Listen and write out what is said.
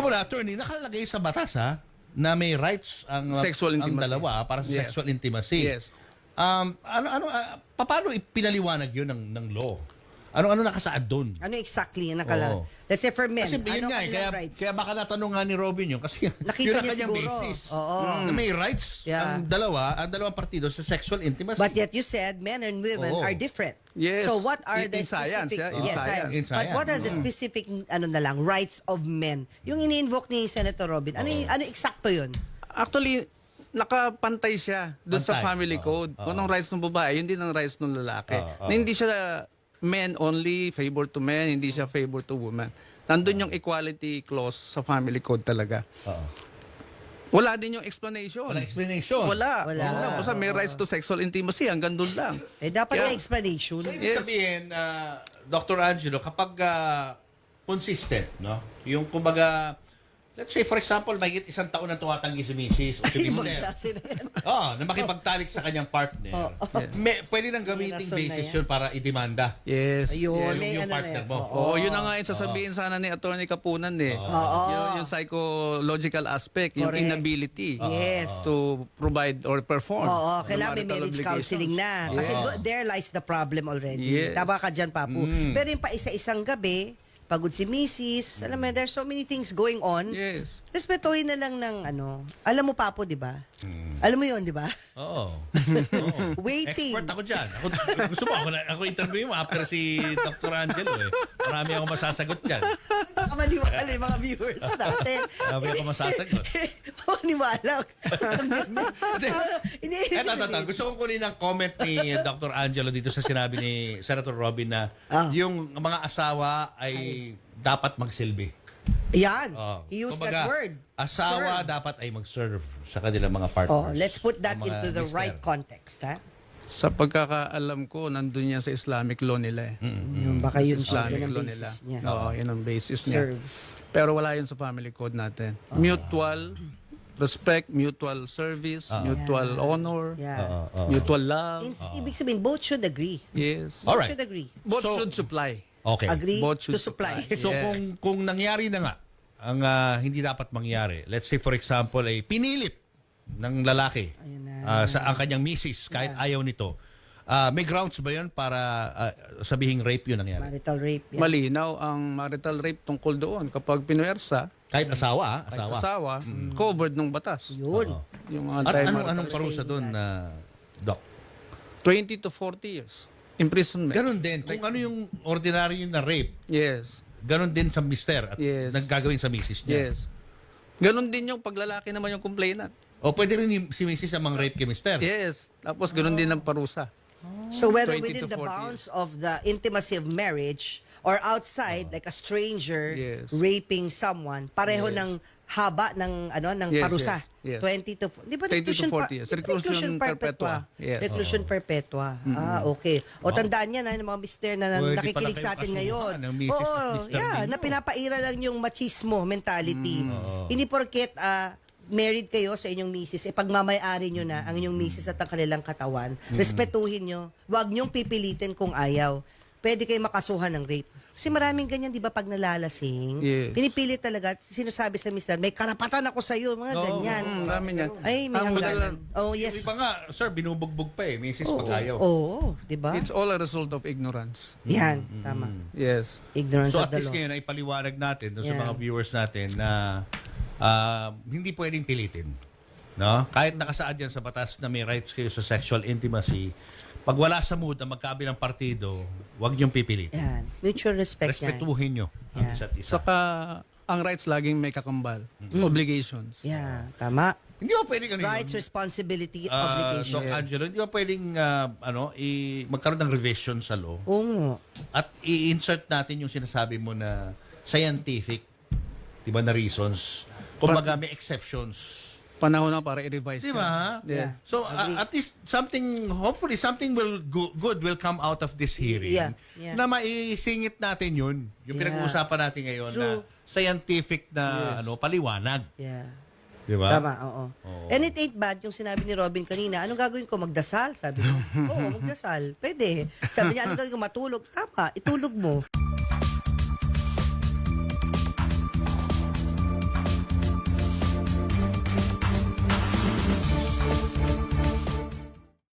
Teka muna, attorney, nakalagay sa batas na may rights ang Sexual ang intimacy. dalawa para sa Yes. sexual intimacy. Yes. Paano ipinaliwanag yun ng law? Ano nakasaad doon? Ano exactly ang nakala? Oo. Let's say for men, Kasi yun ano nga, kanilang rights? kaya baka natanong nga ni Robin yun kasi Nakita yun ang niya kanyang siguro. basis. Oo. Na may rights Yeah. ang dalawang partido sa sexual intimacy. But yet you said men and women Oo. are different. Yes. So what are In the science, specific yeah, in yes, science. In But science. what are the specific rights of men? Yung ini-invoke ni Senator Robin. Ano eksakto 'yun? Actually, nakapantay siya doon sa Pantay. family code. Kung anong rights ng babae, yun din ang rights ng lalaki. Oo. Na hindi siya men only, favor to men, hindi siya favor to women. Nandun yung equality clause sa family code talaga. Oo. Wala din yung explanation. Walang explanation. Wala. Wala. Yun lang. Basta may rights to sexual intimacy, hanggang doon lang. Dapat Yeah. may explanation. So, ibig Yes. sabihin, Dr. Angelo, kapag consistent, no? Yung kumbaga, let's say for example, mahigit 1 taon na tumatanggi si Mrs. o si Ibang Mr. klase na yan. Na makipagtalik sa kanyang partner. Pwede nang gamiting May rason na basis yan. yun para idemanda. Yes. Ayun, Yes, may yung ano partner na mo. yan. Oo, yun na nga yung sasabihin sana ni Attorney Kapunan eh. Yung psychological aspect, yung Correct. inability Yes. to provide or perform. Oo, the kailangan may marital marriage obligations. counseling na. Kasi Yes. there lies the problem already. Yes. Tama ka dyan, Papu. Pero yung pa isa-isang gabi, pagod si Mrs., alam mo, there's so many things going on. Yes. Respetuhin na lang ng alam mo, Papo, di ba? Alam mo yun, di ba? Oo. Waiting. Expert ako dyan. Gusto mo, ako interview mo after si Dr. Angelo eh. Marami ako masasagot dyan. Baka maniwala yung mga viewers natin. Marami ako masasagot. Maniwala. Eto. Gusto kong kunin ang comment ni Dr. Angelo dito sa sinabi ni Senator Robin na yung mga asawa ay dapat magsilbi. Yan. Oh. He used Kumbaga, that word. Asawa Serve. dapat ay mag-serve sa kanilang mga partners. Let's put that Ang mga into the mister. right context, ha? Sa pagkakaalam ko, nandun yan sa Islamic law nila eh. Yung baka yun Islamic siguro ng law nila. basis niya. Oo, yun ang basis niya. Serve. Pero wala yun sa family code natin. Mutual respect, mutual service, mutual honor, Yeah. mutual love. Ibig sabihin, both should agree. Yes. All Both right. should agree. Both So- should supply. Okay. Agree Both to should supply. So Yes. kung nangyari na nga ang hindi dapat mangyari, let's say for example ay pinilit ng lalaki sa ang kanyang misis kahit ayaw nito, may grounds ba yun para sabihing rape yun nangyari? Marital rape. Yan. Malinaw ang marital rape tungkol doon. Kapag pinuwersa, Kahit asawa, kahit asawa, covered ng batas. Yun. Yung At anti-marital anong parusa doon na Doc? 20 to 40 years. Imprisonment. Ganon din. Kung ano yung ordinary na rape, Yes. ganon din sa mister at Yes. naggagawin sa misis niya. Yes. Ganon din yung paglalaki naman yung complainant. O pwede rin si misis ang mang-rape kay mister. Yes. Tapos ganon din ang parusa. So whether 20 within to the 40 bounds of the intimacy of marriage or outside, like a stranger Yes. raping someone, pareho ng haba ng Yes, parusa. yes, yes. 20 to di ba 20 to reclusion 40 years. Reclusion perpetua. Yes. Reclusion perpetua. Okay. O tandaan niya na ng mga mister na Pwede nakikinig pala sa atin kayo ngayon. kasuhan ng misis at mister ninyo. na pinapaira lang yung machismo mentality. Hindi porket married kayo sa inyong misis, pagmamayari nyo na ang inyong misis at ang kanilang katawan. Respetuhin nyo. Huwag nyong pipilitin kung ayaw. Pwede kayo makasuhan ng rape. Kasi maraming ganyan, di ba, pag nalalasing, Yes. pinipilit talaga, sinasabi sa mister, may karapatan ako sa'yo, mga ganyan. Marami yan. Ay, may Ang hangganan. Oh, Yung yes. iba nga, sir, binubugbog pa eh. Misis pag ayaw. Oo, di ba? It's all a result of ignorance. Yan, tama. Yes. Ignorance So of at the least law. ngayon ay paliwanag natin doon sa Yeah. mga viewers natin na hindi pwedeng pilitin. No? Kahit nakasaad yan sa batas na may rights kayo sa sexual intimacy, pag wala sa mood na magkabilang partido, huwag niyong pipilitin. Yan. Mutual respect yan. Respetuhin niyo ang Yeah. isa't isa. Saka, ang rights laging may kakambal. Obligations. Yeah, tama. Hindi ba pwedeng ano Rights, yun? responsibility, Doc obligation. Angelo, hindi ba pwedeng magkaroon ng revision sa law Oo. at i-insert natin yung sinasabi mo na scientific, di ba, na reasons. Kumbaga may exceptions. Panahon na para i-revise. Di yan. ba? Yeah. So Agree. at least hopefully something good will come out of this hearing Yeah. na maisingit natin yun. Yung Yeah. pinag-uusapan natin ngayon na True. scientific na paliwanag. Yeah. Di ba? Tama, oo. And it ain't bad yung sinabi ni Robin kanina. Anong gagawin ko? Magdasal? Sabi ko. Oo, magdasal. Pwede. Sabi niya, anong gagawin ko? Matulog? Tama, itulog mo.